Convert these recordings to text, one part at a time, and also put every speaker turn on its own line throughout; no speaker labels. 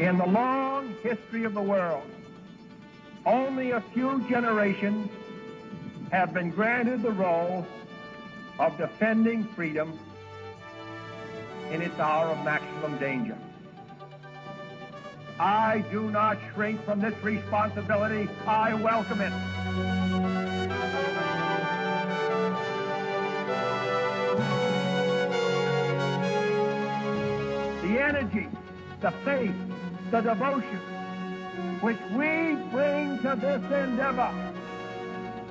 In the long history of the world, only a few generations have been granted the role of defending freedom in its hour of maximum danger. I do not shrink from this responsibility. I welcome it. The energy, the faith, the devotion which we bring to this endeavor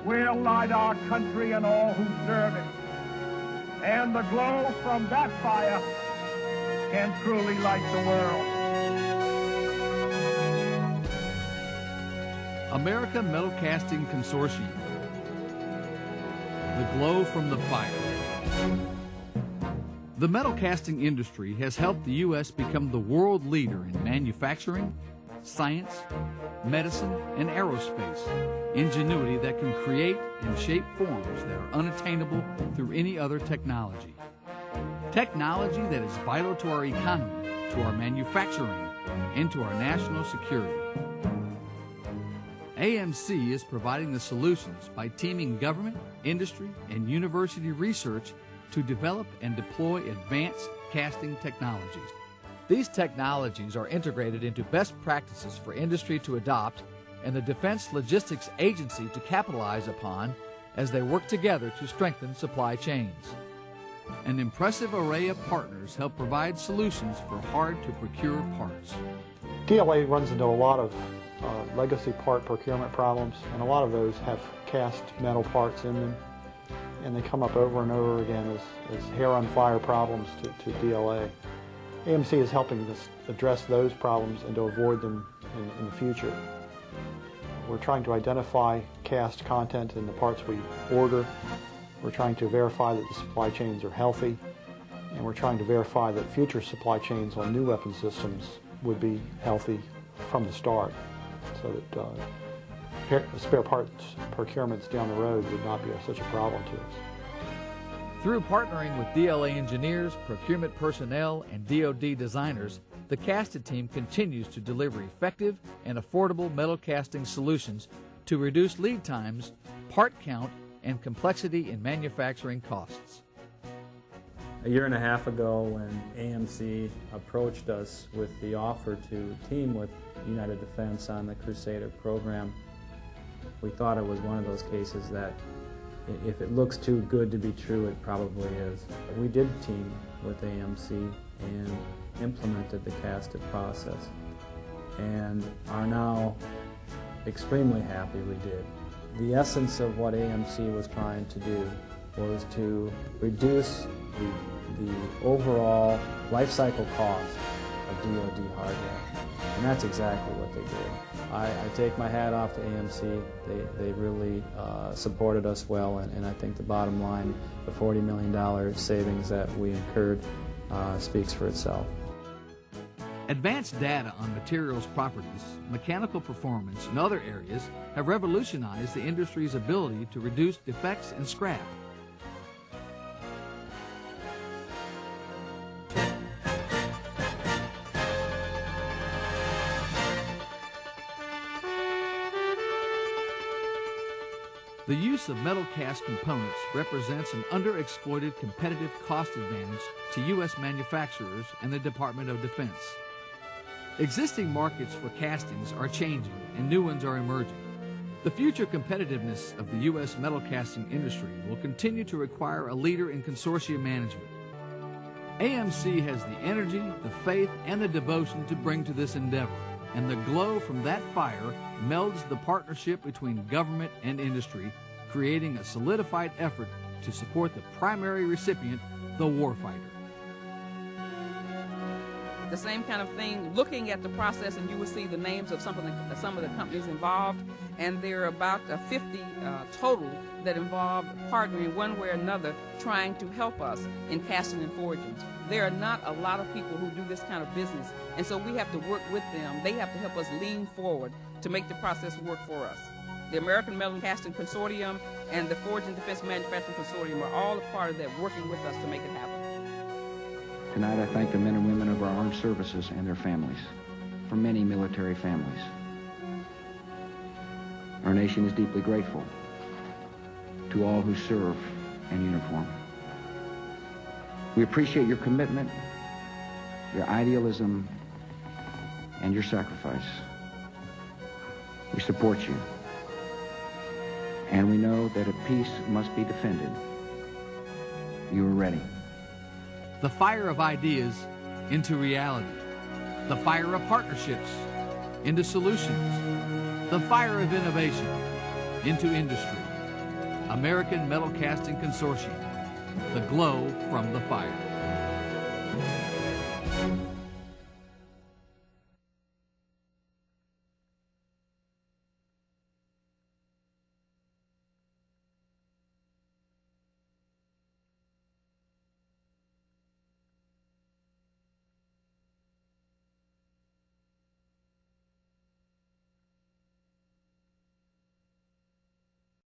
will light our country and all who serve it. And the glow from that fire can truly light the world.
America Metal Casting Consortium. The glow from the fire. The metal casting industry has helped the U.S. become the world leader in manufacturing, science, medicine, and aerospace. Ingenuity that can create and shape forms that are unattainable through any other technology. Technology that is vital to our economy, to our manufacturing, and to our national security. AMC is providing the solutions by teaming government, industry, and university research to develop and deploy advanced casting technologies. These technologies are integrated into best practices for industry to adopt and the Defense Logistics Agency to capitalize upon as they work together to strengthen supply chains. An impressive array of partners help provide solutions for hard-to-procure parts.
DLA runs into a lot of legacy part procurement problems, and a lot of those have cast metal parts in them, and they come up over and over again as hair-on-fire problems to DLA. AMC is helping us address those problems and to avoid them in the future. We're trying to identify cast content in the parts we order. We're trying to verify that the supply chains are healthy, and we're trying to verify that future supply chains on new weapon systems would be healthy from the start, so that spare parts procurements down the road would not be such a problem to us.
Through partnering with DLA engineers, procurement personnel, and DoD designers, the casted team continues to deliver effective and affordable metal casting solutions to reduce lead times, part count, and complexity in manufacturing costs.
A year and a half ago, when AMC approached us with the offer to team with United Defense on the Crusader program, we thought it was one of those cases that if it looks too good to be true, it probably is. We did team with AMC and implemented the casted process and are now extremely happy we did. The essence of what AMC was trying to do was to reduce the overall life cycle cost of DoD hardware, and that's exactly what they did. I take my hat off to AMC. They really supported us well, and I think the bottom line, the $40 million savings that we incurred, speaks for itself.
Advanced data on materials properties, mechanical performance, and other areas have revolutionized the industry's ability to reduce defects and scrap. The use of metal cast components represents an underexploited competitive cost advantage to U.S. manufacturers and the Department of Defense. Existing markets for castings are changing and new ones are emerging. The future competitiveness of the U.S. metal casting industry will continue to require a leader in consortium management. AMC has the energy, the faith, and the devotion to bring to this endeavor, and the glow from that fire melds the partnership between government and industry, creating a solidified effort to support the primary recipient, the warfighter.
The same kind of thing, looking at the process, and you will see the names of some of the companies involved, and there are about 50 total that involve partnering one way or another, trying to help us in casting and forgings. There are not a lot of people who do this kind of business, and so we have to work with them. They have to help us lean forward to make the process work for us. The American Metal Casting Consortium and the Forge and Defense Manufacturing Consortium are all a part of that, working with us to make it happen.
Tonight I thank the men and women of our armed services and their families. for many military families. Our nation is deeply grateful to all who serve in uniform. We appreciate your commitment, your idealism, and your sacrifice. We support you, and we know that if peace must be defended, you are ready.
The fire of ideas into reality. The fire of partnerships into solutions. The fire of innovation into industry. American Metal Casting Consortium. The glow from the fire.